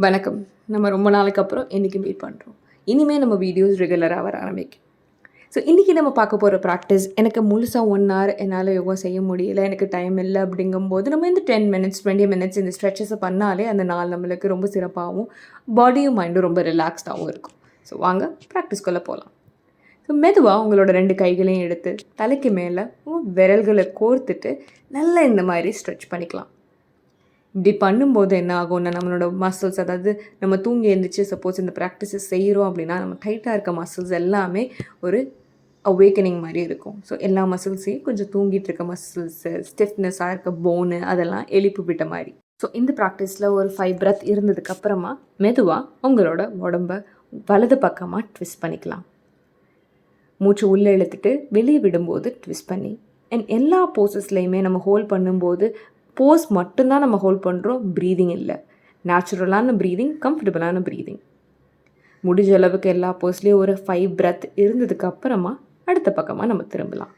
வணக்கம். நம்ம ரொம்ப நாளைக்கு அப்புறம் இன்றைக்கி மீட் பண்ணுறோம். இனிமேல் நம்ம வீடியோஸ் ரெகுலராக வர ஆரம்பிக்கும். ஸோ இன்றைக்கி நம்ம பார்க்க போகிற ப்ராக்டிஸ், எனக்கு முழுசாக 1 hour என்னால் யோகா செய்ய முடியல, எனக்கு டைம் இல்லை அப்படிங்கும்போது நம்ம இந்த 10 minutes 20 minutes இந்த ஸ்ட்ரெச்சஸை பண்ணாலே அந்த நாள் நம்மளுக்கு ரொம்ப சிறப்பாகவும் பாடியும் மைண்டும் ரொம்ப ரிலாக்ஸ்டாகவும் இருக்கும். ஸோ வாங்க ப்ராக்டிஸ்குள்ளே போகலாம். ஸோ மெதுவாக உங்களோட 2 கைகளையும் எடுத்து தலைக்கு மேலே விரல்களை கோர்த்துட்டு நல்லா இந்த மாதிரி ஸ்ட்ரெச் பண்ணிக்கலாம். இப்படி பண்ணும்போது என்ன ஆகும்னா, நம்மளோட மசில்ஸ், அதாவது நம்ம தூங்கி எழுந்திரிச்சு சப்போஸ் இந்த ப்ராக்டிஸஸ் செய்கிறோம் அப்படின்னா நம்ம டைட்டாக இருக்க மசில்ஸ் எல்லாமே ஒரு அவேக்கனிங் மாதிரி இருக்கும். ஸோ எல்லா மசில்ஸையும் கொஞ்சம் தூங்கிட்டு இருக்க மசில்ஸு, ஸ்டிஃப்னஸாக இருக்க போனு அதெல்லாம் எழுப்பி விட்ட மாதிரி. ஸோ இந்த ப்ராக்டிஸில் ஒரு 5 breath இருந்ததுக்கப்புறமா மெதுவாக உங்களோட உடம்ப வலது பக்கமாக ட்விஸ்ட் பண்ணிக்கலாம். மூச்சு உள்ளே இழுத்துட்டு வெளியே விடும்போது ட்விஸ்ட் பண்ணி, அண்ட் எல்லா போசஸ்லையுமே நம்ம ஹோல்ட் பண்ணும்போது போஸ் மட்டும்தான் நம்ம ஹோல்ட் பண்ணுறோம், ப்ரீதிங் இல்லை. நேச்சுரலான ப்ரீதிங், கம்ஃபர்டபுளான ப்ரீதிங். முடிஞ்ச அளவுக்கு எல்லா போஸ்லேயும் ஒரு 5 breath இருந்ததுக்கு அப்புறமா அடுத்த பக்கமாக நம்ம திரும்பலாம்.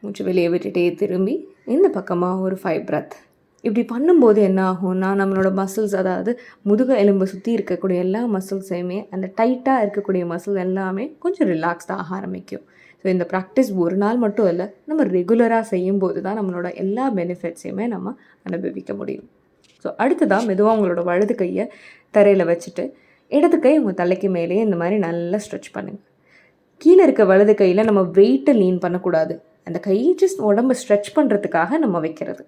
மூச்சு வெளியே விட்டுட்டே திரும்பி இந்த பக்கமாக ஒரு 5 breath. இப்படி பண்ணும்போது என்ன ஆகும்னா, நம்மளோட மசில்ஸ், அதாவது முதுகு எலும்பை சுற்றி இருக்கக்கூடிய எல்லா மசில்ஸையுமே, அந்த டைட்டாக இருக்கக்கூடிய மசில் எல்லாமே கொஞ்சம் ரிலாக்ஸ்டாக ஆரம்பிக்கும். ஸோ இந்த ப்ராக்டிஸ் ஒரு நாள் மட்டும் இல்லை, நம்ம ரெகுலராக செய்யும்போது தான் நம்மளோட எல்லா பெனிஃபிட்ஸையுமே நம்ம அனுபவிக்க முடியும். ஸோ அடுத்ததாக மெதுவாக உங்களோட வலது கையை தரையில் வச்சுட்டு இடது கை உங்கள் தலைக்கு மேலேயே இந்த மாதிரி நல்லா ஸ்ட்ரெச் பண்ணுங்கள். கீழே இருக்க வலது கையில் நம்ம வெயிட்டை லீன் பண்ணக்கூடாது. அந்த கையை ஜஸ்ட் உடம்பை ஸ்ட்ரெச் பண்ணுறதுக்காக நம்ம வைக்கிறது.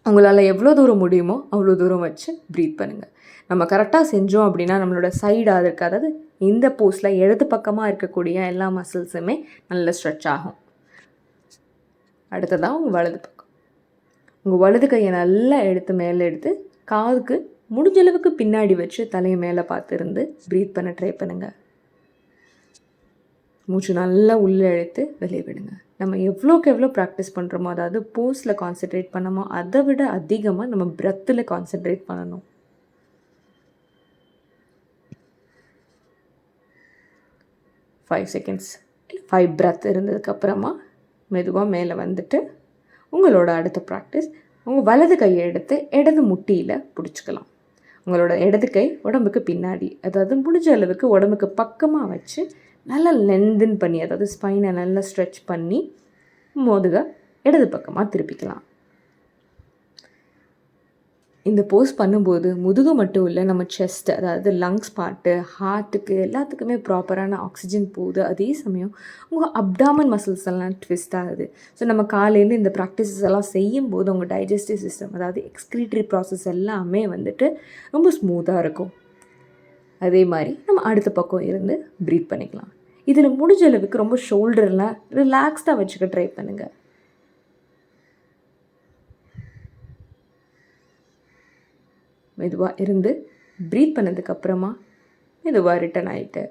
உங்களால் எவ்வளோ தூரம் முடியுமோ அவ்வளோ தூரம் வச்சு ப்ரீத் பண்ணுங்கள். நம்ம கரெக்டாக செஞ்சோம் அப்படின்னா நம்மளோட சைடாக இருக்குது, அதாவது இந்த போஸ்டில் இடது பக்கமாக இருக்கக்கூடிய எல்லா மசில்ஸுமே நல்ல ஸ்ட்ரெச் ஆகும். அடுத்ததாக உங்கள் வலது பக்கம், உங்கள் வலது கையை நல்லா எடுத்து மேலே எடுத்து காதுக்கு முடிஞ்ச அளவுக்கு பின்னாடி வச்சு தலையை மேலே பார்த்துருந்து ப்ரீத் பண்ண ட்ரை பண்ணுங்கள். மூச்சு நல்லா உள்ளே இழுத்து வெளியே விடுங்க. நம்ம எவ்வளோக்கு எவ்வளோ ப்ராக்டிஸ் பண்ணுறோமோ, அதாவது போஸில் கான்சென்ட்ரேட் பண்ணமோ அதை விட அதிகமாக நம்ம பிரெத்தில் கான்சென்ட்ரேட் பண்ணணும். 5 seconds 5 breath இருந்ததுக்கப்புறமா மெதுவாக மேலே வந்துட்டு உங்களோட அடுத்த ப்ராக்டிஸ், உங்கள் வலது கையை எடுத்து இடது முட்டியில் பிடிச்சிக்கலாம். உங்களோட இடது கை உடம்புக்கு பின்னாடி, அதாவது முடிஞ்ச அளவுக்கு உடம்புக்கு பக்கமாக வச்சு நல்லா லென்தன் பண்ணி, அதாவது ஸ்பைனை நல்லா ஸ்ட்ரெச் பண்ணி முதுக இடது பக்கமாக திருப்பிக்கலாம். இந்த போஸ் பண்ணும்போது முதுகு மட்டும் இல்லை, நம்ம செஸ்ட், அதாவது லங்ஸ் பார்ட்டு, ஹார்ட்டுக்கு எல்லாத்துக்குமே ப்ராப்பரான ஆக்சிஜன் போகுது. அதே சமயம் உங்கள் அப்டாமன் மசில்ஸ் எல்லாம் ட்விஸ்ட் ஆகுது. ஸோ நம்ம காலையில் இந்த ப்ராக்டிசஸ் எல்லாம் செய்யும்போது உங்கள் டைஜஸ்டிவ் சிஸ்டம், அதாவது எக்ஸ்க்ரீட்டரி ப்ராசஸ் எல்லாமே வந்துட்டு ரொம்ப ஸ்மூத்தாக இருக்கும். அதே மாதிரி நம்ம அடுத்த பக்கம் இருந்து ப்ரீத் பண்ணிக்கலாம். இதில் முடிஞ்ச அளவுக்கு ரொம்ப ஷோல்டர்லாம் ரிலாக்ஸ்டாக வச்சுக்க ட்ரை பண்ணுங்கள். மெதுவாக இருந்து ப்ரீத் பண்ணதுக்கப்புறமா மெதுவாக ரிட்டன் ஆகிட்டு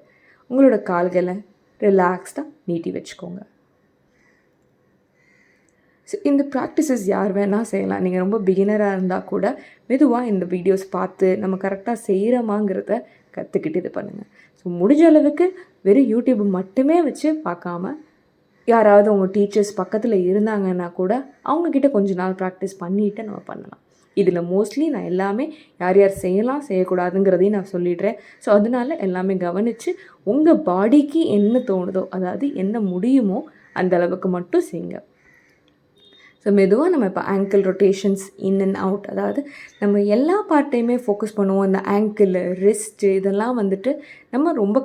உங்களோட கால்களை ரிலாக்ஸ்டாக நீட்டி வச்சுக்கோங்க. ஸோ இந்த ப்ராக்டிசஸ் யார் வேணால் செய்யலாம். நீங்கள் ரொம்ப பிகினராக இருந்தால் கூட மெதுவாக இந்த வீடியோஸ் பார்த்து நம்ம கரெக்டாக செய்கிறோமாங்கிறத கற்றுக்கிட்டு இது பண்ணுங்கள். ஸோ முடிஞ்ச அளவுக்கு வெறும் யூடியூப் மட்டுமே வச்சு பார்க்காம, யாராவது உங்கள் டீச்சர்ஸ் பக்கத்தில் இருந்தாங்கன்னா கூட அவங்கக்கிட்ட கொஞ்ச நாள் ப்ராக்டிஸ் பண்ணிவிட்டு நம்ம பண்ணலாம். இதில் மோஸ்ட்லி நான் எல்லாமே யார் யார் செய்யலாம் செய்யக்கூடாதுங்கிறதையும் நான் சொல்லிடுறேன். ஸோ அதனால எல்லாமே கவனித்து உங்கள் பாடிக்கு என்ன தோணுதோ, அதாவது என்ன முடியுமோ அந்த அளவுக்கு மட்டும் செய்யுங்க. ஸோ மெதுவாக நம்ம இப்போ angle rotations in and out, அதாவது நம்ம எல்லா பார்ட்டையுமே ஃபோக்கஸ் பண்ணுவோம். இந்த ஆங்கிள், ரிஸ்ட்டு இதெல்லாம் வந்துட்டு நம்ம ரொம்ப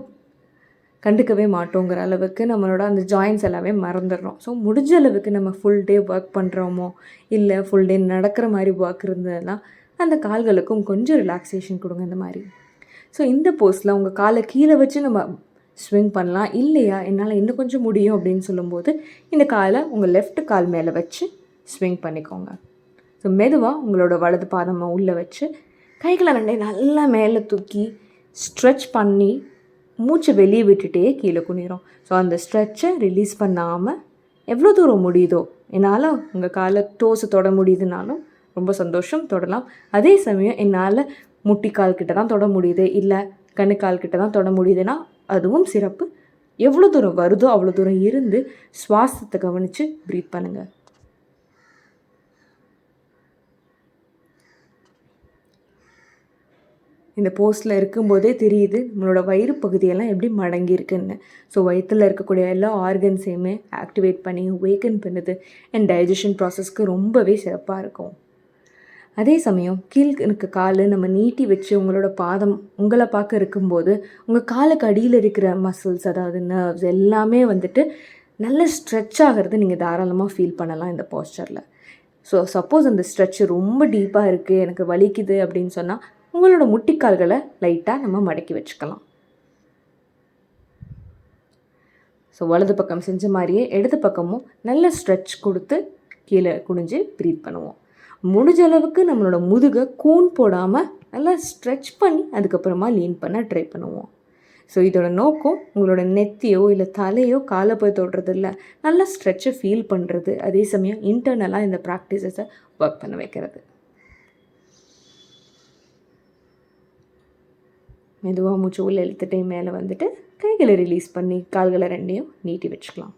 கண்டுக்கவே மாட்டோங்கிற அளவுக்கு நம்மளோட அந்த ஜாயின்ஸ் எல்லாமே மறந்துடுறோம். ஸோ முடிஞ்ச அளவுக்கு நம்ம ஃபுல் டே ஒர்க் பண்ணுறோமோ, இல்லை ஃபுல் டே நடக்கிற மாதிரி ஒர்க் இருந்ததுன்னா அந்த கால்களுக்கும் கொஞ்சம் ரிலாக்ஸேஷன் கொடுங்க இந்த மாதிரி. ஸோ இந்த போஸ்டில் உங்கள் காலை கீழே வச்சு நம்ம ஸ்விங் பண்ணலாம். இல்லையா என்னால் இன்னும் கொஞ்சம் முடியும் அப்படின்னு சொல்லும்போது இந்த காலை உங்கள் லெஃப்ட் கால் மேலே வச்சு ஸ்விங் பண்ணிக்கோங்க. ஸோ மெதுவாக உங்களோட வலது பாதமாக உள்ளே வச்சு கைகளை நல்லா மேலே தூக்கி ஸ்ட்ரெச் பண்ணி மூச்சை வெளியே விட்டுட்டே கீழே குனிறோம். ஸோ அந்த ஸ்ட்ரெச்சை ரிலீஸ் பண்ணாமல் எவ்வளோ தூரம் முடியுதோ, என்னால் உங்கள் காலை டோஸை தொட முடியுதுனாலும் ரொம்ப சந்தோஷம், தொடலாம். அதே சமயம் என்னால் முட்டிக்கால் கிட்ட தான் தொட முடியுது, இல்லை கணுக்கால் கிட்ட தான் தொட முடியுதுன்னா அதுவும் சிறப்பு. எவ்வளோ தூரம் வருதோ அவ்வளோ தூரம் இருந்து சுவாசத்தை கவனித்து ப்ரீத் பண்ணுங்கள். இந்த போஸ்டில் இருக்கும்போதே தெரியுது நம்மளோட வயிறு பகுதியெல்லாம் எப்படி மடங்கியிருக்குன்னு. ஸோ வயிற்றில் இருக்கக்கூடிய எல்லா ஆர்கன்ஸையுமே ஆக்டிவேட் பண்ணி வேக்கன் பண்ணுது. அண்ட் டைஜஷன் ப்ராசஸ்க்கு ரொம்பவே சிறப்பாக இருக்கும். அதே சமயம் கீழ் இருக்க கால் நம்ம நீட்டி வச்சு உங்களோட பாதம் உங்களை பார்க்க இருக்கும்போது உங்கள் காலுக்கு அடியில் இருக்கிற மசில்ஸ், அதாவது நர்வ்ஸ் எல்லாமே வந்துட்டு நல்ல ஸ்ட்ரெச் ஆகிறது நீங்கள் தாராளமாக ஃபீல் பண்ணலாம் இந்த போஸ்டரில். ஸோ சப்போஸ் அந்த ஸ்ட்ரெச் ரொம்ப டீப்பாக இருக்குது, எனக்கு வலிக்குது அப்படின்னு சொன்னால் உங்களோட முட்டிக்கால்களை லைட்டாக நம்ம மடக்கி வச்சுக்கலாம். ஸோ வலது பக்கம் செஞ்ச மாதிரியே இடது பக்கமும் நல்ல ஸ்ட்ரெச் கொடுத்து கீழே குனிஞ்சு ப்ரீத் பண்ணுவோம். முடிஞ்ச அளவுக்கு நம்மளோட முதுகை கூன் போடாமல் நல்லா ஸ்ட்ரெச் பண்ணி அதுக்கப்புறமா லீன் பண்ண ட்ரை பண்ணுவோம். ஸோ இதோட நோக்கம் உங்களோட நெத்தியோ இல்லை தலையோ காலை போய் தொடுறது இல்லை, நல்லா ஸ்ட்ரெச்சை ஃபீல் பண்ணுறது. அதே சமயம் இன்டர்னலாக இந்த ப்ராக்டிஸஸை ஒர்க் பண்ண வைக்கிறது. மெதுவாக மூச்சு உள்ள இழுத்துட்டே மேலே வந்துட்டு கைகளை ரிலீஸ் பண்ணி கால்களை ரெண்டையும் நீட்டி வச்சுக்கலாம்.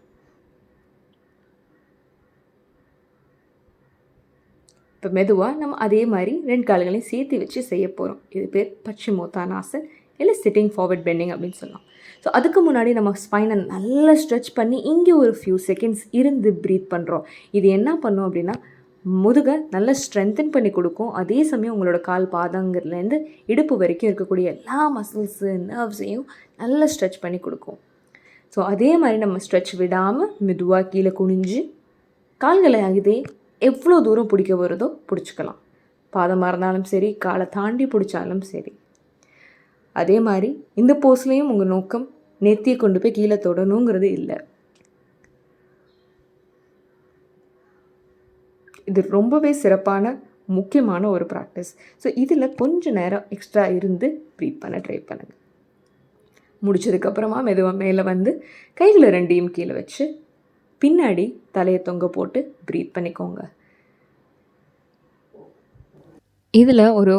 இப்போ மெதுவாக நம்ம அதே மாதிரி 2 கால்களையும் சேர்த்து வச்சு செய்ய போகிறோம். இது பேர் பச்சிமோத்தானாசன் இல்லை சிட்டிங் ஃபார்வர்ட் பெண்டிங் அப்படின்னு சொல்லலாம். ஸோ அதுக்கு முன்னாடி நம்ம ஸ்பைனை நல்லா ஸ்ட்ரெச் பண்ணி இங்கே ஒரு ஃபியூ செகண்ட்ஸ் இருந்து ப்ரீத் பண்ணுறோம். இது என்ன பண்ணும் அப்படின்னா முதுகை நல்லா ஸ்ட்ரென்தன் பண்ணி கொடுக்கும். அதே சமயம் உங்களோட கால் பாதங்கிறதுலேருந்து இடுப்பு வரைக்கும் இருக்கக்கூடிய எல்லா மசில்ஸு நர்வ்ஸையும் நல்லா ஸ்ட்ரெச் பண்ணி கொடுக்கும். ஸோ அதே மாதிரி நம்ம ஸ்ட்ரெச் விடாமல் மெதுவாக கீழே குனிஞ்சு கால்களை இதே எவ்வளோ தூரம் பிடிக்க வருதோ பிடிச்சிக்கலாம். பாதமாக இருந்தாலும் சரி, காலை தாண்டி பிடிச்சாலும் சரி. அதே மாதிரி இந்த போஸ்லேயும் உங்கள் நோக்கம் நெத்தியை கொண்டு போய் கீழே தொடணுங்கிறது இல்லை. இது ரொம்பவே சிறப்பான முக்கியமான ஒரு ப்ராக்டிஸ். ஸோ இதில் கொஞ்சம் நேரம் எக்ஸ்ட்ரா இருந்து ப்ரீத் பண்ண ட்ரை பண்ணுங்கள். முடிச்சதுக்கப்புறமா மெதுவாக மேலே வந்து கைகளை ரெண்டையும் கீழே வச்சு பின்னாடி தலையை தொங்க போட்டு ப்ரீத் பண்ணிக்கோங்க. இதில் ஒரு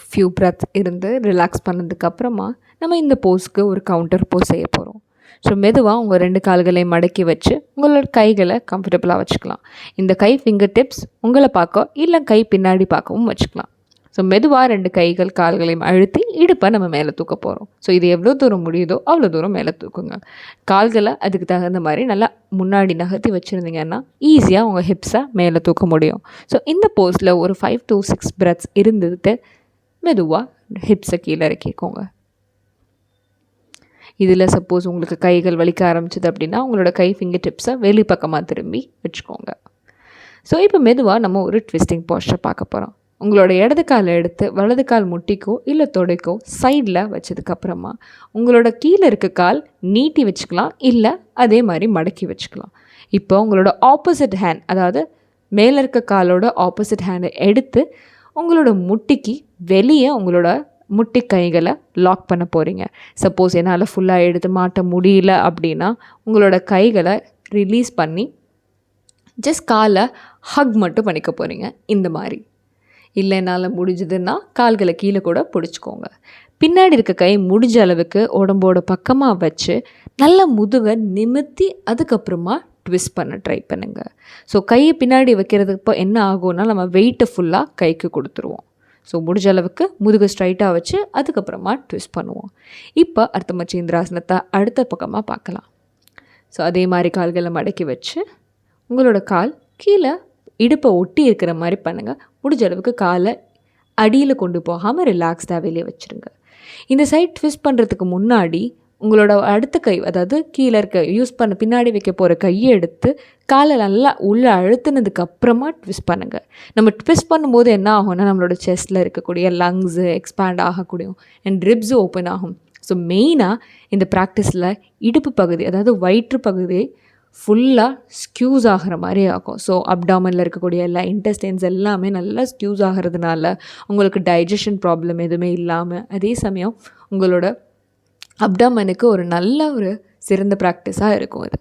ஃபியூ பிரெத் இருந்து ரிலாக்ஸ் பண்ணதுக்கப்புறமா நம்ம இந்த போஸ்க்கு ஒரு கவுண்டர் போஸ் செய்ய போகிறோம். ஸோ மெதுவாக உங்கள் 2 கால்களையும் மடக்கி வச்சு உங்களோட கைகளை கம்ஃபர்டபுளாக வச்சுக்கலாம். இந்த கை ஃபிங்கர் டிப்ஸ் உங்களை பார்க்க இல்லை கை பின்னாடி பார்க்கவும் வச்சுக்கலாம். ஸோ மெதுவாக 2 கைகள் கால்களையும் அழுத்தி இடுப்பை நம்ம மேலே தூக்க போகிறோம். ஸோ இது எவ்வளோ தூரம் முடியுதோ அவ்வளோ தூரம் மேலே தூக்குங்க. கால்களை அதுக்கு தகுந்த மாதிரி நல்லா முன்னாடி நகர்த்தி வச்சுருந்தீங்கன்னா ஈஸியாக உங்கள் ஹிப்ஸை மேலே தூக்க முடியும். ஸோ இந்த போஸில் ஒரு 5 to 6 பிரெத்ஸ் இருந்துட்டு மெதுவாக ஹிப்ஸை கீழே இறக்கிக்கோங்க. இதில் சப்போஸ் உங்களுக்கு கைகள் வலிக்க ஆரம்பிச்சது அப்படின்னா உங்களோட கை ஃபிங்கர் டிப்ஸை வெளிப்பக்கமாக திரும்பி வச்சுக்கோங்க. ஸோ இப்போ மெதுவாக நம்ம ஒரு ட்விஸ்டிங் போஸ்டர் பார்க்க போகிறோம். உங்களோட இடது காலை எடுத்து வலது கால் முட்டிக்கோ இல்லை தொடைக்கோ சைடில் வச்சதுக்கப்புறமா உங்களோட கீழே இருக்க கால் நீட்டி வச்சுக்கலாம், இல்லை அதே மாதிரி மடக்கி வச்சுக்கலாம். இப்போ உங்களோட ஆப்போசிட் ஹேண்ட், அதாவது மேலே இருக்க காலோட ஆப்போசிட் ஹேண்டை எடுத்து உங்களோட முட்டிக்கு வெளியே உங்களோட முட்டி கைகளை லாக் பண்ண போகிறீங்க. சப்போஸ் என்னால் ஃபுல்லாக எடுத்து மாட்ட முடியல அப்படின்னா உங்களோட கைகளை ரிலீஸ் பண்ணி ஜஸ்ட் காலை ஹக் மட்டும் பண்ணிக்க போகிறீங்க. இந்த மாதிரி இல்லை என்னால் முடிஞ்சதுன்னா கால்களை கீழே கூட பிடிச்சிக்கோங்க. பின்னாடி இருக்க கை முடிஞ்ச அளவுக்கு உடம்போட பக்கமாக வச்சு நல்ல முதுகை நிமித்தி அதுக்கப்புறமா ட்விஸ்ட் பண்ண ட்ரை பண்ணுங்கள். ஸோ கையை பின்னாடி வைக்கிறதுக்கு இப்போ என்ன ஆகும்னா நம்ம வெயிட்டை ஃபுல்லாக கைக்கு கொடுத்துருவோம். ஸோ முடிஞ்ச அளவுக்கு முதுகை ஸ்ட்ரைட்டாக வச்சு அதுக்கப்புறமா ட்விஸ்ட் பண்ணுவோம். இப்போ அர்த்த மச்சேந்திராசனத்தை அடுத்த பக்கமாக பார்க்கலாம். ஸோ அதே மாதிரி கால்களை மடக்கி வச்சு உங்களோட கால் கீழே இடுப்பை ஒட்டி இருக்கிற மாதிரி பண்ணுங்கள். முடிஞ்ச அளவுக்கு காலை அடியில் கொண்டு போகாமல் ரிலாக்ஸ்டாக வெளியே வச்சுருங்க. இந்த சைட் ட்விஸ்ட் பண்ணுறதுக்கு முன்னாடி உங்களோட அடுத்த கை, அதாவது கீழே இருக்க யூஸ் பண்ண பின்னாடி வைக்க போகிற கையை எடுத்து காலை நல்லா உள்ளே அழுத்தினதுக்கு அப்புறமா ட்விஸ்ட் பண்ணுங்கள். நம்ம ட்விஸ்ட் பண்ணும்போது என்ன ஆகும்னா நம்மளோட செஸ்ட்டில் இருக்கக்கூடிய லங்ஸு எக்ஸ்பேண்ட் ஆகக்கூடிய அண்ட் ரிப்ஸு ஓப்பன் ஆகும். ஸோ மெயினாக இந்த ப்ராக்டிஸில் இடுப்பு பகுதி, அதாவது வயிற்று பகுதி ஃபுல்லாக ஸ்க்யூஸ் ஆகிற மாதிரி ஆகும். ஸோ அப்டாமனில் இருக்கக்கூடிய எல்லா இன்டெஸ்டைன்ஸ் எல்லாமே நல்லா ஸ்க்யூஸ் ஆகிறதுனால உங்களுக்கு டைஜஷன் ப்ராப்ளம் எதுவுமே இல்லாமல் அதே சமயம் உங்களோட அப்டாமனுக்கு ஒரு நல்ல ஒரு சிறந்த ப்ராக்டிஸாக இருக்கும் இது.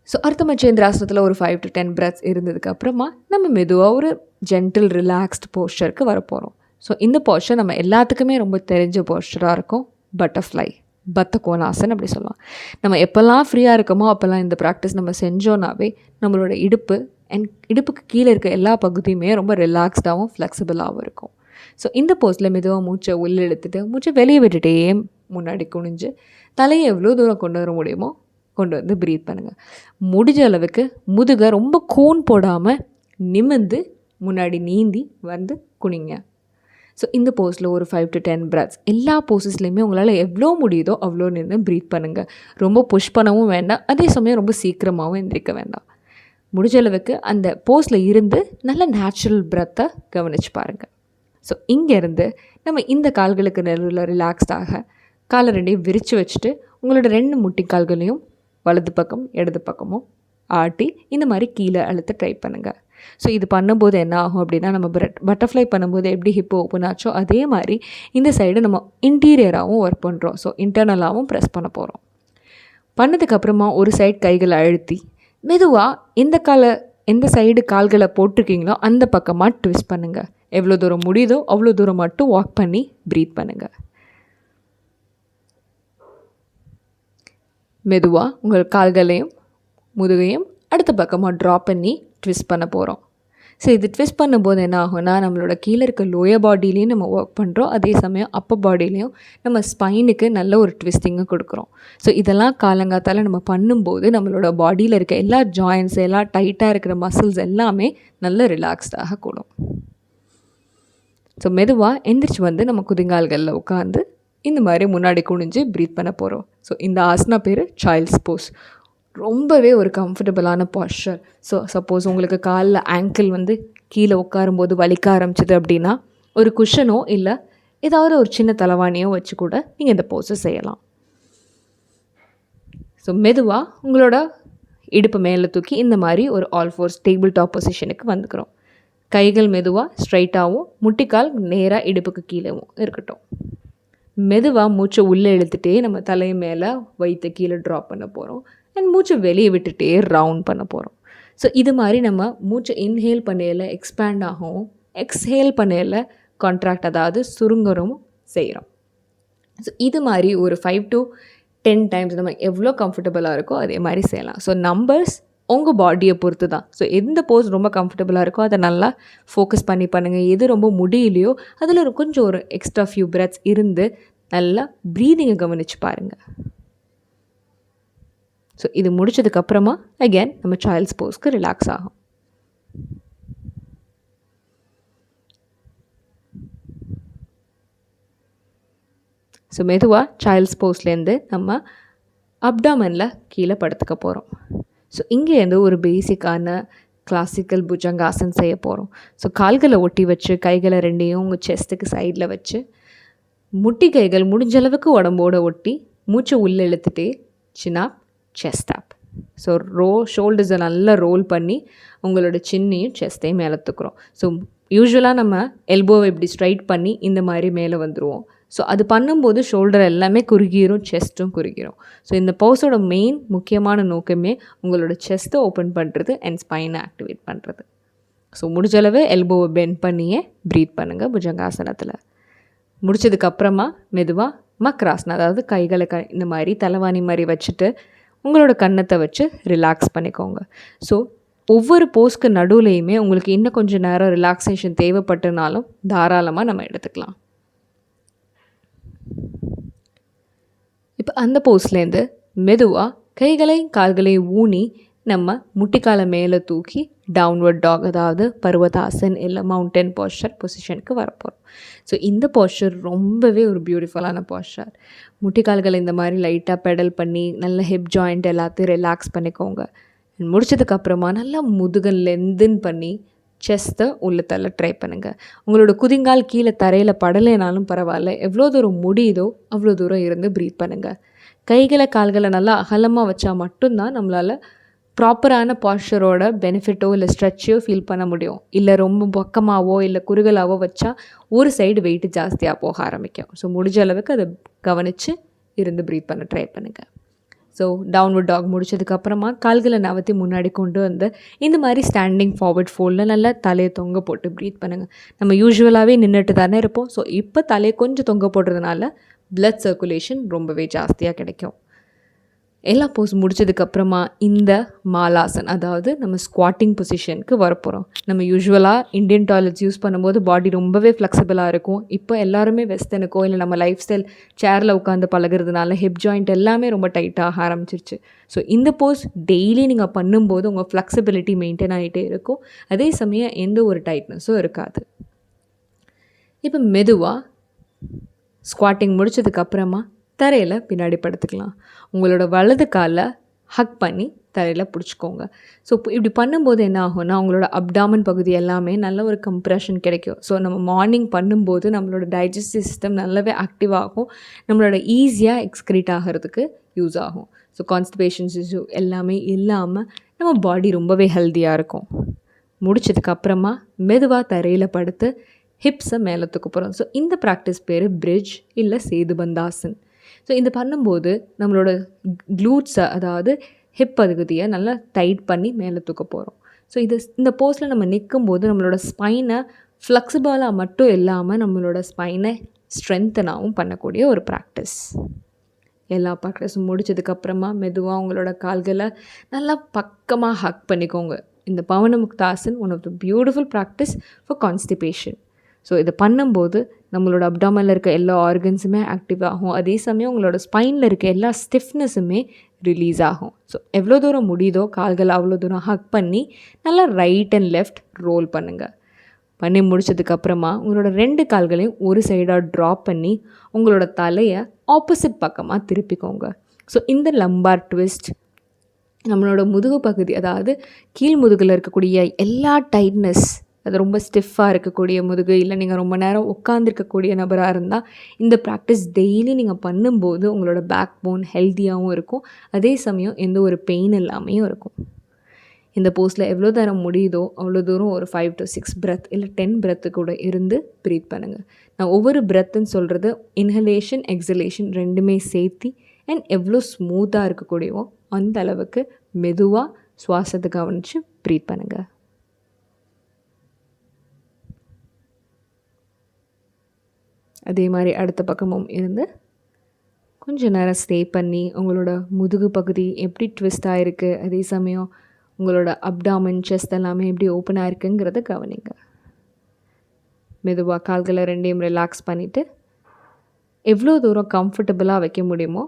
ஸோ அர்த்த மச்சேந்திராசனத்தில் ஒரு 5 to 10 பிரெத்ஸ் இருந்ததுக்கப்புறமா நம்ம மெதுவாக ஒரு ஜென்டில் ரிலாக்ஸ்டு போஸ்டருக்கு வரப்போகிறோம். ஸோ இந்த போஸ்டர் நம்ம எல்லாத்துக்குமே ரொம்ப தெரிஞ்ச போஸ்டராக இருக்கும். பட்டர்ஃப்ளை, பத்த கோணாசன் அப்படி சொல்லலாம். நம்ம எப்போல்லாம் ஃப்ரீயாக இருக்கோமோ அப்போல்லாம் இந்த ப்ராக்டிஸ் நம்ம செஞ்சோன்னாவே நம்மளோட இடுப்பு அண்ட் இடுப்புக்கு கீழே இருக்க எல்லா பகுதியுமே ரொம்ப ரிலாக்ஸ்டாகவும் ஃப்ளெக்சிபிளாகவும் இருக்கும். ஸோ இந்த போஸில் மெதுவாக மூச்சை உள்ளே இழுத்துட்டு மூச்சை வெளியே விட்டுட்டே முன்னாடி குனிஞ்சு தலையை எவ்வளோ தூரம் கொண்டு வர முடியுமோ கொண்டு வந்து ப்ரீத் பண்ணுங்கள். முடிஞ்ச அளவுக்கு முதுகை ரொம்ப கோன் போடாமல் நிமிர்ந்து முன்னாடி நீந்தி வந்து குனிங்க. ஸோ இந்த போஸில் ஒரு 5 to 10 breaths. எல்லா போஸஸ்லேயுமே உங்களால் எவ்வளோ முடியுதோ அவ்வளோ நின்று ப்ரீத் பண்ணுங்கள். ரொம்ப புஷ் பண்ணவும் வேண்டாம், அதே சமயம் ரொம்ப சீக்கிரமாகவும் எந்திரிக்க வேண்டாம். முடிஞ்ச அளவுக்கு அந்த போஸில் இருந்து நல்ல நேச்சுரல் ப்ரெத்தை கவனித்து பாருங்கள். ஸோ இங்கேருந்து நம்ம இந்த கால்களுக்கு நடுவில் ரிலாக்ஸ்டாக காலை ரெண்டையும் விரித்து வச்சுட்டு உங்களோட 2 முட்டி கால்களையும் வலது பக்கம் இடது பக்கமும் ஆட்டி இந்த மாதிரி கீழே அழுத்த ட்ரை பண்ணுங்கள். ஸோ இது பண்ணும்போது என்ன ஆகும் அப்படின்னா, நம்ம பட்டர்ஃப்ளை பண்ணும்போது எப்படி ஹிப்போ ஓப்பன் ஆச்சோ அதே மாதிரி இந்த சைடு நம்ம இன்டீரியராகவும் ஒர்க் பண்ணுறோம். ஸோ இன்டர்னலாகவும் ப்ரெஸ் பண்ண போகிறோம். பண்ணதுக்கப்புறமா ஒரு சைடு கைகளை அழுத்தி மெதுவாக எந்த சைடு கால்களை போட்டிருக்கீங்களோ அந்த பக்கமாக ட்விஸ்ட் பண்ணுங்கள். எவ்வளோ தூரம் முடியுதோ அவ்வளோ தூரம் மட்டும் வாக் பண்ணி ப்ரீத் பண்ணுங்கள். மெதுவாக உங்கள் கால்களையும் முதுகையும் அடுத்த பக்கமாக ட்ராப் பண்ணி ட்விஸ்ட் பண்ண போகிறோம். ஸோ இது ட்விஸ்ட் பண்ணும்போது என்ன ஆகும்னா, நம்மளோட கீழே இருக்க லோயர் பாடியிலையும் நம்ம ஒர்க் பண்ணுறோம், அதே சமயம் அப்பர் பாடியிலையும் நம்ம ஸ்பைனுக்கு நல்ல ஒரு ட்விஸ்டிங்கை கொடுக்குறோம். ஸோ இதெல்லாம் காலங்காத்தால் நம்ம பண்ணும்போது நம்மளோட பாடியில் இருக்க எல்லா ஜாயின்ட்ஸ், எல்லா டைட்டாக இருக்கிற மசில்ஸ் எல்லாமே நல்ல ரிலாக்ஸ்டாக கூடும். ஸோ மெதுவாக எந்திரிச்சு வந்து நம்ம குதிங்கால்களில் உட்காந்து இந்த மாதிரி முன்னாடி குனிஞ்சு ப்ரீத் பண்ண போகிறோம். ஸோ இந்த ஆசனா பேர் சைல்ட்ஸ் போஸ். ரொம்பவே ஒரு கம்ஃபர்டபுளான பாஸ்டர். ஸோ சப்போஸ் உங்களுக்கு காலில் ஆங்கிள் வந்து கீழே உட்காரும்போது வலிக்க ஆரம்பிச்சிது அப்படின்னா ஒரு குஷனோ இல்லை ஏதாவது ஒரு சின்ன தலைவாணியோ வச்சு கூட நீங்கள் இந்த போஸை செய்யலாம். ஸோ மெதுவாக உங்களோட இடுப்பு மேலே தூக்கி இந்த மாதிரி ஒரு ஆல் ஃபோர்ஸ் டேபிள் டாப் பொசிஷனுக்கு வந்துக்கிறோம். கைகள் மெதுவாக ஸ்ட்ரைட்டாகவும் முட்டிக்கால் நேராக இடுப்புக்கு கீழேவும் இருக்கட்டும். மெதுவாக மூச்சை உள்ளே இழுத்துட்டே நம்ம தலை மேலே வயிற்று கீழே ட்ராப் பண்ண போகிறோம். அண்ட் மூச்சை வெளியே விட்டுட்டே ரவுண்ட் பண்ண போகிறோம். ஸோ இது மாதிரி நம்ம மூச்சை இன்ஹேல் பண்ணையில் எக்ஸ்பேண்ட் ஆகும், எக்ஸ்ஹேல் பண்ணையில் கான்ட்ராக்ட் அதாவது சுருங்கரும் செய்கிறோம். ஸோ இது மாதிரி ஒரு 5 to 10 times நம்ம எவ்வளோ கம்ஃபர்டபுளாக இருக்கோ அதே மாதிரி செய்யலாம். ஸோ நம்பர்ஸ் உங்கள் பாடியை பொறுத்து தான். ஸோ எந்த போஸ் ரொம்ப கம்ஃபர்டபுளாக இருக்கோ அதை நல்லா ஃபோக்கஸ் பண்ணி பண்ணுங்கள். எது ரொம்ப முடியலையோ அதில் கொஞ்சம் ஒரு எக்ஸ்ட்ரா ஃபியூ பிரெத்ஸ் இருந்து நல்லா ப்ரீதிங்கை கவனித்து பாருங்கள். ஸோ இது முடிச்சதுக்கப்புறமா அகேன் நம்ம சைல்ட்ஸ் போஸ்க்கு ரிலாக்ஸ் ஆகும். ஸோ மெதுவாக சைல்ட்ஸ் போஸ்லேருந்து நம்ம அப்டாமனில் கீழே படுத்துக்க போகிறோம். ஸோ இங்கேருந்து ஒரு பேசிக்கான கிளாசிக்கல் புஜங்காசன் செய்ய போகிறோம். ஸோ கால்களை ஒட்டி வச்சு கைகளை ரெண்டையும் உங்கள் செஸ்ட்டுக்கு சைடில் வச்சு முட்டி கைகள் முடிஞ்ச அளவுக்கு உடம்போடு ஒட்டி மூச்சை உள்ளே இழுத்துட்டே சின் அப் செஸ்ட் அப். ஸோ ஷோல்டர்ஸை நல்லா ரோல் பண்ணி உங்களோட சின்னையும் செஸ்ட்டையும் மேலே தூக்குறோம். ஸோ யூஸ்வலாக நம்ம எல்போவை இப்படி ஸ்ட்ரைட் பண்ணி இந்த மாதிரி மேலே வந்துடுவோம். ஸோ அது பண்ணும்போது ஷோல்டர் எல்லாமே குறுகிரும், செஸ்ட்டும் குறுகிரும். ஸோ இந்த போஸோட மெயின் முக்கியமான நோக்கமே உங்களோட செஸ்ட்டை ஓப்பன் பண்ணுறது அண்ட் ஸ்பைனை ஆக்டிவேட் பண்ணுறது. ஸோ முடிஞ்சளவு எல்போவை பெண்ட் பண்ணியே ப்ரீத் பண்ணுங்கள் புஜங்காசனத்தில். முடிச்சதுக்கப்புறமா மெதுவாக மக்ராசனா அதாவது கைகளை இந்த மாதிரி தலைவாணி மாதிரி வச்சுட்டு உங்களோட கன்னத்தை வச்சு ரிலாக்ஸ் பண்ணிக்கோங்க. ஸோ ஒவ்வொரு போஸ்க்கு நடுவுலையுமே உங்களுக்கு இன்னும் கொஞ்சம் நேரம் ரிலாக்ஸேஷன் தேவைப்பட்டனாலும் தாராளமாக நம்ம எடுத்துக்கலாம். இப்போ அந்த போஸ்லேருந்து மெதுவாக கைகளையும் கால்களையும் ஊனி நம்ம முட்டிக்காலை மேலே தூக்கி டவுன்வர்ட் டாக் அதாவது பர்வதாசன் இல்லை மவுண்டன் போஸ்டர் பொசிஷனுக்கு வரப்போகிறோம். ஸோ இந்த போஸ்டர் ரொம்பவே ஒரு பியூட்டிஃபுல்லான போஸ்டர். முட்டிக்கால்களை இந்த மாதிரி லைட்டாக பெடல் பண்ணி நல்ல ஹிப் ஜாயிண்ட் எல்லாத்தையும் ரிலாக்ஸ் பண்ணிக்கோங்க. முடிச்சதுக்கப்புறமா நல்லா முதுகை லென்தன் பண்ணி செஸ்ட்டை உள்ள தள்ள ட்ரை பண்ணுங்கள். உங்களோட குதிங்கால் கீழே தரையில் படலைனாலும் பரவாயில்ல, எவ்வளோ தூரம் முடியுதோ அவ்வளோ தூரம் இருந்து ப்ரீத் பண்ணுங்கள். கைகளை கால்களை நல்லா அகலமாக வச்சா மட்டும்தான் நம்மளால் ப்ராப்பரான பாஸ்டரோட பெனிஃபிட்டோ இல்லை ஸ்ட்ரெச்சோ ஃபீல் பண்ண முடியும். இல்லை ரொம்ப பக்கமாகவோ இல்லை குறுகலாவோ வச்சா ஒரு சைடு வெயிட்டு ஜாஸ்தியாக போக ஆரம்பிக்கும். ஸோ முடிஞ்ச அளவுக்கு அதை கவனித்து இருந்து ப்ரீத் பண்ண ட்ரை பண்ணுங்கள். ஸோ டவுன்வர்ட் டாக் முடிச்சதுக்கப்புறமா கால்களை நவற்றி முன்னாடி கொண்டு வந்து இந்த மாதிரி ஸ்டாண்டிங் ஃபார்வர்ட் ஃபோல்டில் நல்லா தலையை தொங்க போட்டு ப்ரீத் பண்ணுங்கள். நம்ம யூஸ்வலாகவே நின்றுட்டு தானே இருப்போம். ஸோ இப்போ தலையை கொஞ்சம் தொங்க போடுறதுனால பிளட் சர்க்குலேஷன் ரொம்பவே ஜாஸ்தியாக கிடைக்கும். எல்லா போஸ் முடிச்சதுக்கப்புறமா இந்த மாலாசன், அதாவது நம்ம ஸ்குவாட்டிங் பொசிஷனுக்கு வரப்போகிறோம். நம்ம யூஸ்வலாக இந்தியன் டாய்லெட்ஸ் யூஸ் பண்ணும்போது பாடி ரொம்பவே ஃப்ளெக்சிபிளாக இருக்கும். இப்போ எல்லாருமே வெஸ்டர்னுக்கோ இல்லை நம்ம லைஃப் ஸ்டைல் சேரில் உட்காந்து பழகிறதுனால ஹிப் ஜாயிண்ட் எல்லாமே ரொம்ப டைட்டாக ஆரம்பிச்சிருச்சு. ஸோ இந்த போஸ் டெய்லி நீங்கள் பண்ணும்போது உங்கள் ஃப்ளெக்சிபிலிட்டி மெயின்டைன் ஆகிட்டே இருக்கும். அதே சமயம் எந்த ஒரு டைட்னஸும் இருக்காது. இப்போ மெதுவாக ஸ்குவாட்டிங் முடிச்சதுக்கப்புறமா தரையில் பின்னாடி படுத்துக்கலாம். உங்களோட வலது காலை ஹக் பண்ணி தரையில் பிடிச்சிக்கோங்க. ஸோ இப்படி பண்ணும்போது என்ன ஆகும்னா உங்களோட அப்டாமன் பகுதி எல்லாமே நல்ல ஒரு கம்ப்ரெஷன் கிடைக்கும். ஸோ நம்ம மார்னிங் பண்ணும்போது நம்மளோட டைஜஸ்டிவ் சிஸ்டம் நல்லாவே ஆக்டிவ் ஆகும். நம்மளோட ஈஸியாக எக்ஸ்க்ரீட் ஆகிறதுக்கு யூஸ் ஆகும். ஸோ கான்ஸ்டிபேஷன்ஸ் இஷ்யூ எல்லாமே இல்லாமல் நம்ம பாடி ரொம்பவே ஹெல்த்தியாக இருக்கும். முடிச்சதுக்கப்புறமா மெதுவாக தரையில் படுத்து ஹிப்ஸை மேலே தூக்க போகிறோம். ஸோ இந்த ப்ராக்டிஸ் பேர் பிரிட்ஜ் இல்லை சேதுபந்தாசன். ஸோ இது பண்ணும்போது நம்மளோட க்ளூட்ஸை, அதாவது ஹிப் பகுதியை நல்லா டைட் பண்ணி மேலே தூக்க போகிறோம். ஸோ இந்த போஸில் நம்ம நிற்கும்போது நம்மளோட ஸ்பைனை ஃப்ளெக்சிபிளாக மட்டும் இல்லாமல் நம்மளோட ஸ்பைனை ஸ்ட்ரென்த்தனாகவும் பண்ணக்கூடிய ஒரு ப்ராக்டிஸ். எல்லா ப்ராக்டிஸும் முடிச்சதுக்கப்புறமா மெதுவாக உங்களோட கால்களை நல்லா பக்கமாக ஹக் பண்ணிக்கோங்க. இந்த Pawanmuktasan one of the beautiful practice for constipation. So இதை பண்ணும்போது நம்மளோட அப்டாமனில் இருக்க எல்லா ஆர்கன்ஸுமே ஆக்டிவ் ஆகும். அதே சமயம் உங்களோட ஸ்பைனில் இருக்க எல்லா ஸ்டிஃப்னஸுமே ரிலீஸ் ஆகும். ஸோ எவ்வளோ தூரம் முடியுதோ கால்களை அவ்வளோ தூரம் ஹக் பண்ணி நல்லா ரைட் அண்ட் லெஃப்ட் ரோல் பண்ணுங்கள். பண்ணி முடிச்சதுக்கப்புறமா உங்களோட 2 கால்களையும் ஒரு சைடாக ட்ராப் பண்ணி உங்களோட தலையை ஆப்போசிட் பக்கமாக திருப்பிக்கோங்க. ஸோ இந்த லம்பார் ட்விஸ்ட் நம்மளோட முதுகு பகுதி, அதாவது கீழ் முதுகில் இருக்கக்கூடிய எல்லா டைட்னஸ், அது ரொம்ப ஸ்டிஃபாக இருக்கக்கூடிய முதுகு, இல்லை நீங்கள் ரொம்ப நேரம் உட்காந்துருக்கக்கூடிய நபராக இருந்தால் இந்த ப்ராக்டிஸ் டெய்லி நீங்கள் பண்ணும்போது உங்களோட பேக் போன் ஹெல்த்தியாகவும் இருக்கும். அதே சமயம் எந்த ஒரு பெயின் இல்லாமையும் இருக்கும். இந்த போஸ்ட்டில் எவ்வளோ நேரம் முடியுதோ அவ்வளோ தூரம் ஒரு 5 to 6 பிரெத் இல்லை 10 பிரெத்து கூட இருந்து ப்ரீத் பண்ணுங்கள். நான் ஒவ்வொரு பிரெத்துன்னு சொல்கிறது இன்ஹலேஷன் எக்ஸலேஷன் ரெண்டுமே சேர்த்தி அண்ட் எவ்வளோ ஸ்மூத்தாக இருக்கக்கூடியவோ அந்த அளவுக்கு மெதுவாக சுவாசத்தை கவனித்து ப்ரீத் பண்ணுங்கள். அதே மாதிரி அடுத்த பக்கமும் இருந்து கொஞ்சம் நேரம் ஸ்டே பண்ணி உங்களோட முதுகு பகுதி எப்படி ட்விஸ்ட் ஆகிருக்கு, அதே சமயம் உங்களோட அப்டாமன் செஸ்ட் எல்லாமே எப்படி ஓப்பன் ஆகிருக்குங்கிறத கவனிங்க. மெதுவாக கால்களை 2யும் ரிலாக்ஸ் பண்ணிவிட்டு எவ்வளோ தூரம் கம்ஃபர்டபுளாக வைக்க முடியுமோ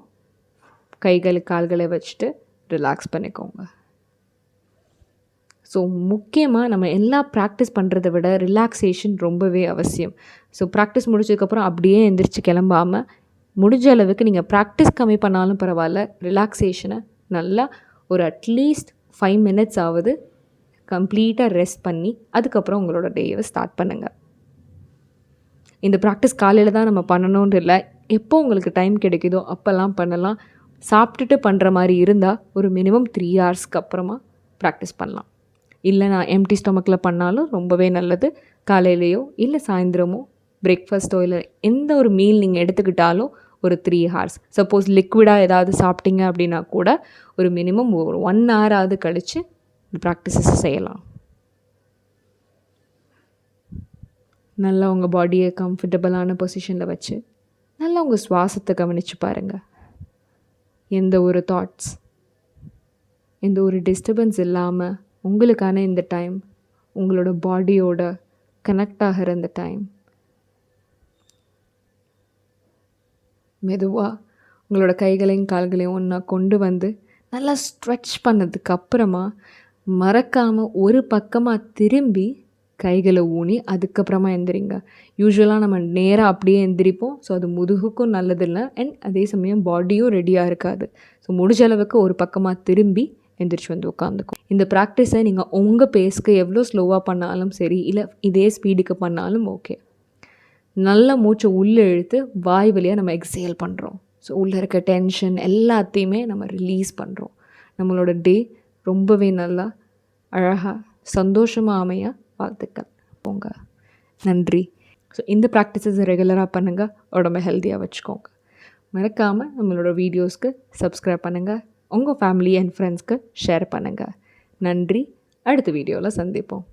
கைகள் கால்களை வச்சுட்டு ரிலாக்ஸ் பண்ணிக்கோங்க. ஸோ முக்கியமாக நம்ம எல்லா ப்ராக்டிஸ் பண்ணுறதை விட ரிலாக்ஸேஷன் ரொம்பவே அவசியம். ஸோ ப்ராக்டிஸ் முடிச்சதுக்கப்புறம் அப்படியே எந்திரிச்சு கிளம்பாமல் முடிஞ்ச அளவுக்கு நீங்கள் ப்ராக்டிஸ் கம்மி பண்ணாலும் பரவாயில்ல, ரிலாக்ஸேஷனை நல்லா ஒரு அட்லீஸ்ட் 5 minutes ஆகுது கம்ப்ளீட்டாக ரெஸ்ட் பண்ணி அதுக்கப்புறம் உங்களோட டேவை ஸ்டார்ட் பண்ணுங்கள். இந்த ப்ராக்டிஸ் காலையில் தான் நம்ம பண்ணணும்னு இல்லை, எப்போ உங்களுக்கு டைம் கிடைக்குதோ அப்போல்லாம் பண்ணலாம். சாப்பிட்டுட்டு பண்ணுற மாதிரி இருந்தால் ஒரு மினிமம் 3 hours அப்புறமா ப்ராக்டிஸ் பண்ணலாம். இல்லை நான் எம்டி ஸ்டொமக்கில் பண்ணாலும் ரொம்பவே நல்லது. காலையிலையோ இல்லை சாயந்தரமோ பிரேக்ஃபாஸ்ட்டோ இல்லை எந்த ஒரு மீல் நீங்கள் எடுத்துக்கிட்டாலும் ஒரு 3 hours. சப்போஸ் லிக்விடாக ஏதாவது சாப்பிட்டீங்க அப்படின்னா கூட ஒரு மினிமம் ஒரு 1 hour கழித்து இந்த ப்ராக்டிஸஸ் செய்யலாம். நல்லா உங்கள் பாடியை கம்ஃபர்டபுளான பொசிஷனில் வச்சு நல்லா உங்கள் சுவாசத்தை கவனித்து பாருங்கள். எந்த ஒரு தாட்ஸ், எந்த ஒரு டிஸ்டர்பன்ஸ் இல்லாமல் உங்களுக்கான இந்த டைம், உங்களோட பாடியோட கனெக்ட் ஆகிற இந்த டைம், மெதுவாக உங்களோட கைகளையும் கால்களையும் ஒன்றா கொண்டு வந்து நல்லா ஸ்ட்ரெச் பண்ணதுக்கப்புறமா மறக்காமல் ஒரு பக்கமாக திரும்பி கைகளை ஊனி அதுக்கப்புறமா எந்திரிங்க. யூஸ்வலாக நம்ம நேராக அப்படியே எந்திரிப்போம். ஸோ அது முதுகுக்கும் நல்லதில்லை அண்ட் அதே சமயம் பாடியும் ரெடியாக இருக்காது. ஸோ முடிஞ்ச அளவுக்கு ஒரு பக்கமாக திரும்பி எந்திரிச்சு வந்து உட்காந்துக்கும். இந்த ப்ராக்டிஸை நீங்கள் உங்கள் பேஸ்க்கு எவ்வளோ ஸ்லோவாக பண்ணாலும் சரி, இல்லை இதே ஸ்பீடுக்கு பண்ணாலும் ஓகே. நல்லா மூச்சை உள்ளே இழுத்து வாய் வழியாக நம்ம எக்ஸேல் பண்ணுறோம். ஸோ உள்ளே இருக்க டென்ஷன் எல்லாத்தையுமே நம்ம ரிலீஸ் பண்ணுறோம். நம்மளோட டே ரொம்பவே நல்லா அழகாக சந்தோஷமாக அமைய வாழ்த்துக்கள். போங்க. நன்றி. ஸோ இந்த ப்ராக்டிஸஸ் ரெகுலராக பண்ணுங்கள். உடம்பை ஹெல்த்தியாக வச்சுக்கோங்க. மறக்காமல் நம்மளோட வீடியோஸ்க்கு சப்ஸ்கிரைப் பண்ணுங்கள். உங்கள் ஃபேமிலி அண்ட் ஃப்ரெண்ட்ஸ்க்கு ஷேர் பண்ணுங்கள். நன்றி. அடுத்த வீடியோவில் சந்திப்போம்.